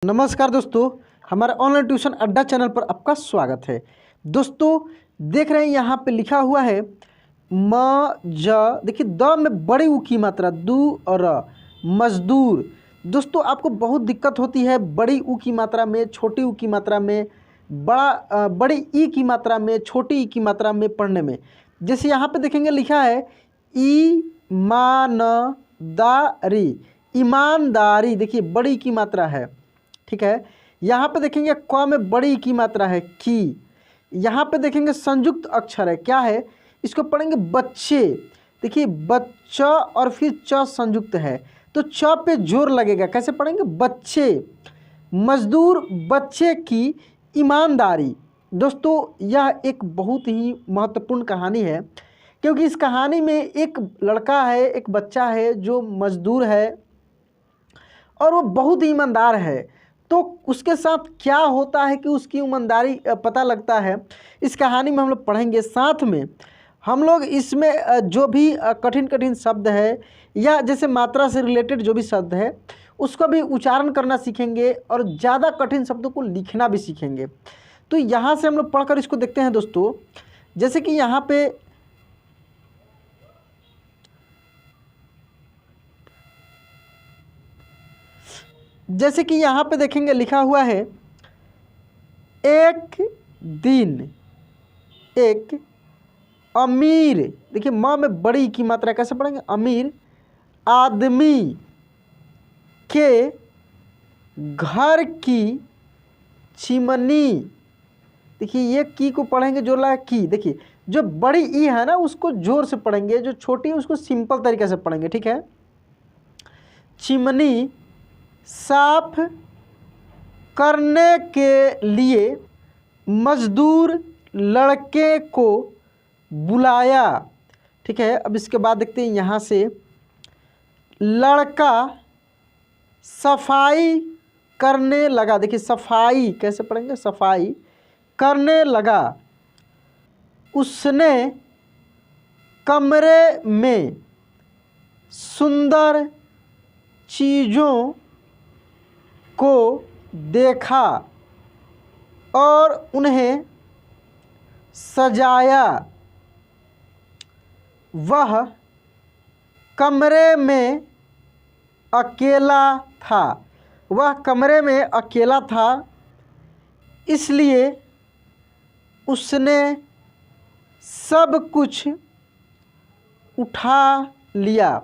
नमस्कार दोस्तों, हमारे ऑनलाइन ट्यूशन अड्डा चैनल पर आपका स्वागत है। दोस्तों देख रहे हैं यहाँ पे लिखा हुआ है म ज, देखिए द में बड़ी ऊ की मात्रा दू और मजदूर। दोस्तों आपको बहुत दिक्कत होती है बड़ी ऊ की मात्रा में, छोटी ऊ की मात्रा में, बड़ी ई की मात्रा में, छोटी ई की मात्रा में पढ़ने में। जैसे यहाँ पे देखेंगे लिखा है ईमानदारी, ईमानदारी देखिए बड़ी की मात्रा है, ठीक है। यहाँ पे देखेंगे क में बड़ी की मात्रा है की। यहाँ पे देखेंगे संयुक्त अक्षर है, क्या है, इसको पढ़ेंगे बच्चे। देखिए बच्चा और फिर च संयुक्त है तो च पे जोर लगेगा, कैसे पढ़ेंगे बच्चे। मजदूर, बच्चे की ईमानदारी। दोस्तों यह एक बहुत ही महत्वपूर्ण कहानी है, क्योंकि इस कहानी में एक लड़का है, एक बच्चा है जो मजदूर है और वो बहुत ही ईमानदार है। तो उसके साथ क्या होता है कि उसकी ईमानदारी पता लगता है, इस कहानी में हम लोग पढ़ेंगे। साथ में हम लोग इसमें जो भी कठिन कठिन शब्द है या जैसे मात्रा से रिलेटेड जो भी शब्द है उसको भी उच्चारण करना सीखेंगे और ज़्यादा कठिन शब्दों को लिखना भी सीखेंगे। तो यहाँ से हम लोग पढ़कर इसको देखते हैं दोस्तों। जैसे कि यहाँ पे देखेंगे लिखा हुआ है एक दिन एक अमीर, देखिए माँ में बड़ी की मात्रा कैसे पढ़ेंगे, अमीर आदमी के घर की चिमनी। देखिए ये की को पढ़ेंगे जोर लगा की। देखिए जो बड़ी ई है ना उसको जोर से पढ़ेंगे, जो छोटी है उसको सिंपल तरीके से पढ़ेंगे, ठीक है। चिमनी साफ करने के लिए मजदूर लड़के को बुलाया, ठीक है। अब इसके बाद देखते हैं यहाँ से लड़का सफाई करने लगा। देखिए सफाई कैसे पढ़ेंगे, सफाई करने लगा। उसने कमरे में सुंदर चीज़ों को देखा और उन्हें सजाया। वह कमरे में अकेला था, वह कमरे में अकेला था, इसलिए उसने सब कुछ उठा लिया,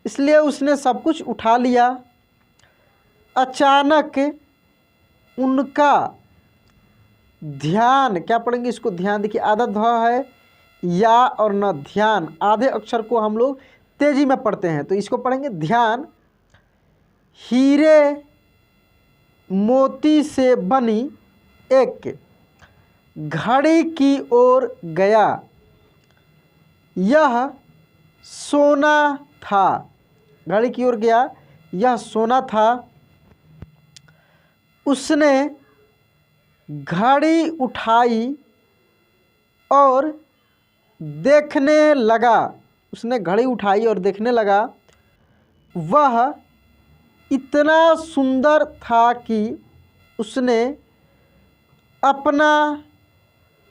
इसलिए उसने सब कुछ उठा लिया। अचानक उनका ध्यान, क्या पढ़ेंगे इसको ध्यान, देखिए आधा ध है या और न ध्यान, आधे अक्षर को हम लोग तेजी में पढ़ते हैं तो इसको पढ़ेंगे ध्यान। हीरे मोती से बनी एक घड़ी की ओर गया, यह सोना था, घड़ी की ओर गया, यह सोना था। उसने घड़ी उठाई और देखने लगा, उसने घड़ी उठाई और देखने लगा। वह इतना सुंदर था कि उसने अपना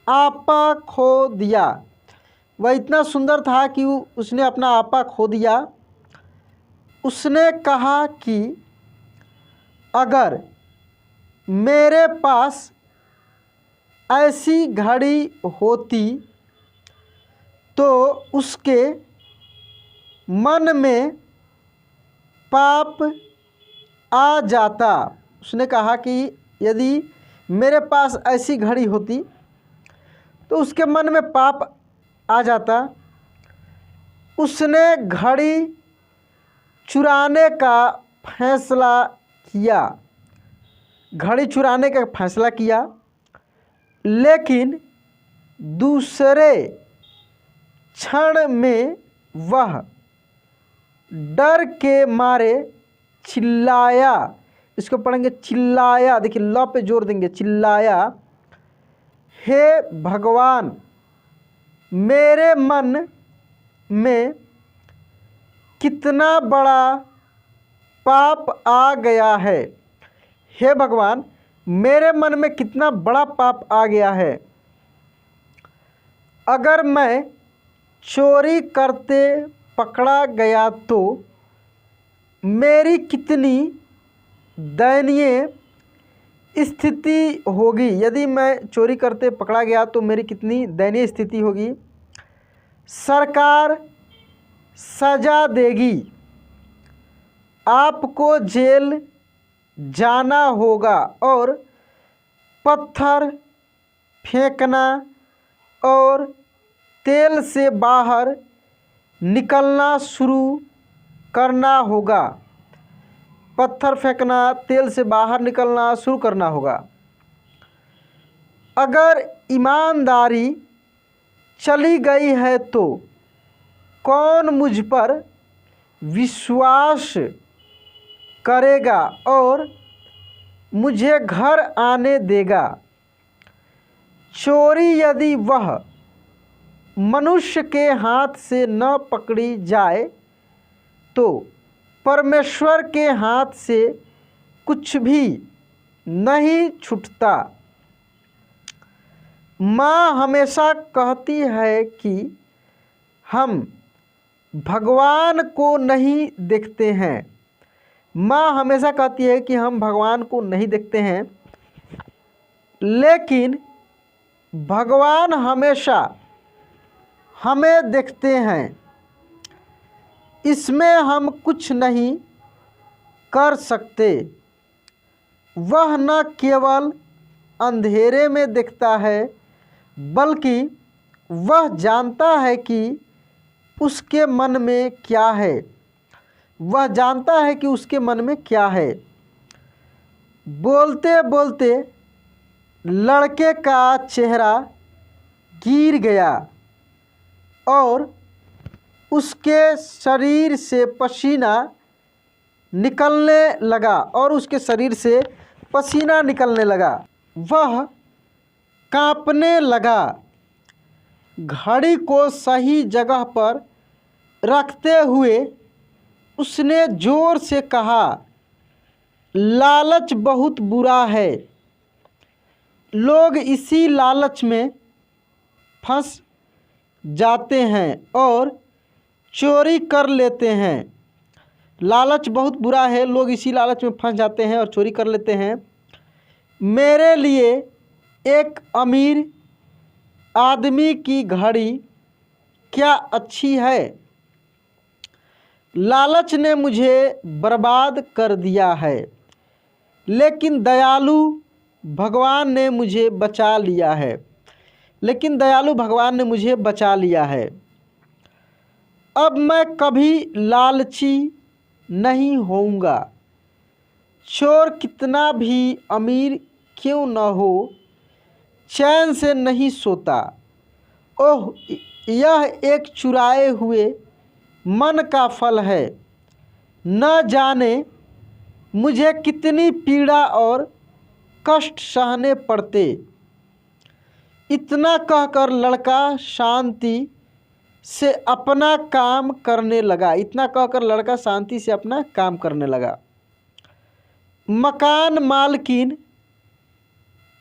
आपा खो दिया, वह इतना सुंदर था कि उसने अपना आपा खो दिया। उसने कहा कि अगर मेरे पास ऐसी घड़ी होती तो उसके मन में पाप आ जाता। उसने कहा कि यदि मेरे पास ऐसी घड़ी होती तो उसके मन में पाप आ जाता। उसने घड़ी चुराने का फैसला किया, घड़ी चुराने का फैसला किया, लेकिन दूसरे क्षण में वह डर के मारे चिल्लाया। इसको पढ़ेंगे चिल्लाया, देखिए ल पे जोर देंगे, चिल्लाया, हे भगवान मेरे मन में कितना बड़ा पाप आ गया है, हे भगवान, मेरे मन में कितना बड़ा पाप आ गया है। अगर मैं चोरी करते पकड़ा गया तो मेरी कितनी दयनीय स्थिति होगी। यदि मैं चोरी करते पकड़ा गया तो मेरी कितनी दयनीय स्थिति होगी। सरकार सजा देगी, आपको जेल जाना होगा और पत्थर फेंकना और तेल से बाहर निकलना शुरू करना होगा। पत्थर फेंकना, तेल से बाहर निकलना शुरू करना होगा। अगर ईमानदारी चली गई है तो कौन मुझ पर विश्वास करेगा और मुझे घर आने देगा। चोरी यदि वह मनुष्य के हाथ से न पकड़ी जाए तो परमेश्वर के हाथ से कुछ भी नहीं छूटता। माँ हमेशा कहती है कि हम भगवान को नहीं देखते हैं। माँ हमेशा कहती है कि हम भगवान को नहीं देखते हैं, लेकिन भगवान हमेशा हमें देखते हैं। इसमें हम कुछ नहीं कर सकते। वह न केवल अंधेरे में देखता है, बल्कि वह जानता है कि उसके मन में क्या है। वह जानता है कि उसके मन में क्या है। बोलते बोलते लड़के का चेहरा गिर गया और उसके शरीर से पसीना निकलने लगा। वह कांपने लगा। घड़ी को सही जगह पर रखते हुए उसने जोर से कहा, लालच बहुत बुरा है। लोग इसी लालच में फंस जाते हैं और चोरी कर लेते हैं। लालच बहुत बुरा है, लोग इसी लालच में फंस जाते हैं और चोरी कर लेते हैं। मेरे लिए एक अमीर आदमी की घड़ी क्या अच्छी है। लालच ने मुझे बर्बाद कर दिया है, लेकिन दयालु भगवान ने मुझे बचा लिया है। अब मैं कभी लालची नहीं होऊंगा। चोर कितना भी अमीर क्यों न हो, चैन से नहीं सोता। ओह, यह एक चुराए हुए मन का फल है। न जाने मुझे कितनी पीड़ा और कष्ट सहने पड़ते। इतना कहकर लड़का शांति से अपना काम करने लगा। मकान मालकिन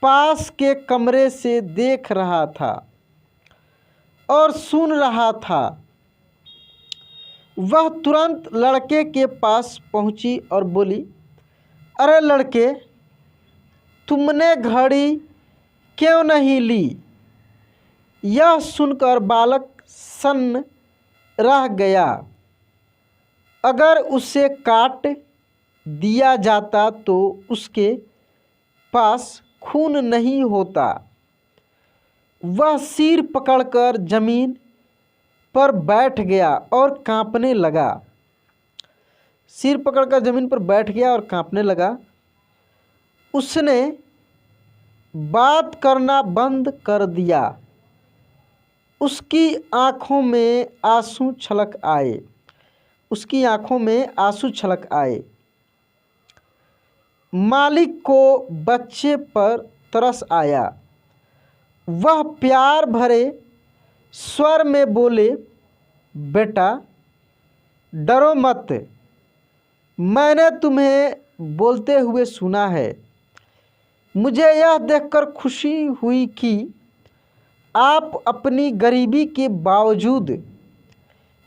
पास के कमरे से देख रहा था और सुन रहा था। वह तुरंत लड़के के पास पहुंची और बोली, अरे लड़के, तुमने घड़ी क्यों नहीं ली? यह सुनकर बालक सन्न रह गया। अगर उसे काट दिया जाता तो उसके पास खून नहीं होता। वह सिर पकड़कर जमीन पर बैठ गया और कांपने लगा। उसने बात करना बंद कर दिया। उसकी आँखों में आंसू छलक आए। मालिक को बच्चे पर तरस आया। वह प्यार भरे स्वर में बोले, बेटा डरो मत। मैंने तुम्हें बोलते हुए सुना है, मुझे यह देखकर खुशी हुई कि आप अपनी गरीबी के बावजूद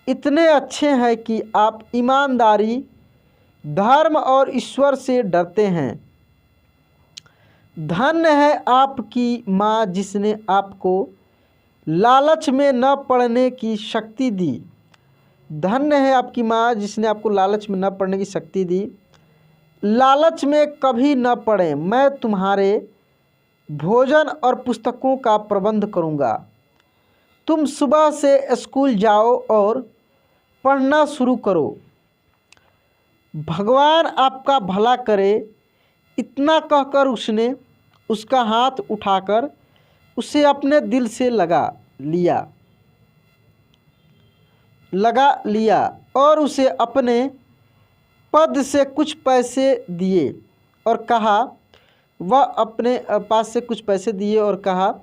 इतने अच्छे हैं कि आप ईमानदारी, धर्म और ईश्वर से डरते हैं। धन्य है आपकी माँ जिसने आपको लालच में न पड़ने की शक्ति दी। धन्य है आपकी माँ जिसने आपको लालच में न पड़ने की शक्ति दी। लालच में कभी न पड़े, मैं तुम्हारे भोजन और पुस्तकों का प्रबंध करूँगा। तुम सुबह से स्कूल जाओ और पढ़ना शुरू करो। भगवान आपका भला करे। इतना कहकर उसने उसका हाथ उठाकर उसे अपने दिल से लगा लिया और उसे अपने पद से कुछ पैसे दिए और कहा, वह अपने पास से कुछ पैसे दिए और कहा,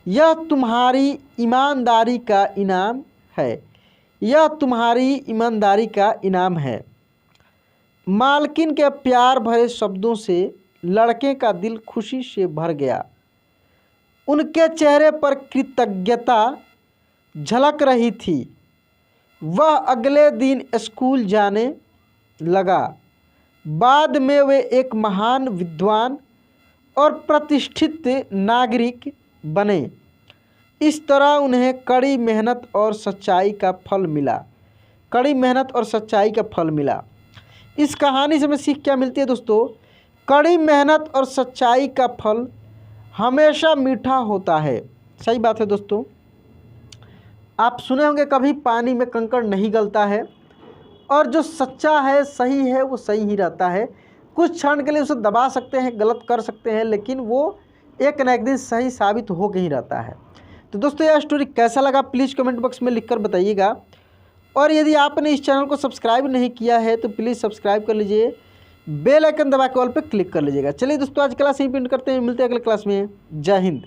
यह तुम्हारी ईमानदारी का इनाम है। यह तुम्हारी ईमानदारी का इनाम है। मालकिन के प्यार भरे शब्दों से लड़के का दिल खुशी से भर गया। उनके चेहरे पर कृतज्ञता झलक रही थी। वह अगले दिन स्कूल जाने लगा। बाद में वे एक महान विद्वान और प्रतिष्ठित नागरिक बने। इस तरह उन्हें कड़ी मेहनत और सच्चाई का फल मिला। इस कहानी से हमें सीख क्या मिलती है दोस्तों? कड़ी मेहनत और सच्चाई का फल हमेशा मीठा होता है। सही बात है दोस्तों। आप सुने होंगे कभी पानी में कंकड़ नहीं गलता है, और जो सच्चा है, सही है, वो सही ही रहता है। कुछ क्षण के लिए उसे दबा सकते हैं, गलत कर सकते हैं, लेकिन वो एक न एक दिन सही साबित हो के ही रहता है। तो दोस्तों यह स्टोरी कैसा लगा प्लीज़ कमेंट बॉक्स में लिखकर बताइएगा। और यदि आपने इस चैनल को सब्सक्राइब नहीं किया है तो प्लीज़ सब्सक्राइब कर लीजिए, बेल आइकन दबा के ऑल पे क्लिक कर लीजिएगा। चलिए दोस्तों आज क्लास यहीं पे एंड करते हैं, मिलते हैं अगले क्लास में। जय हिंद।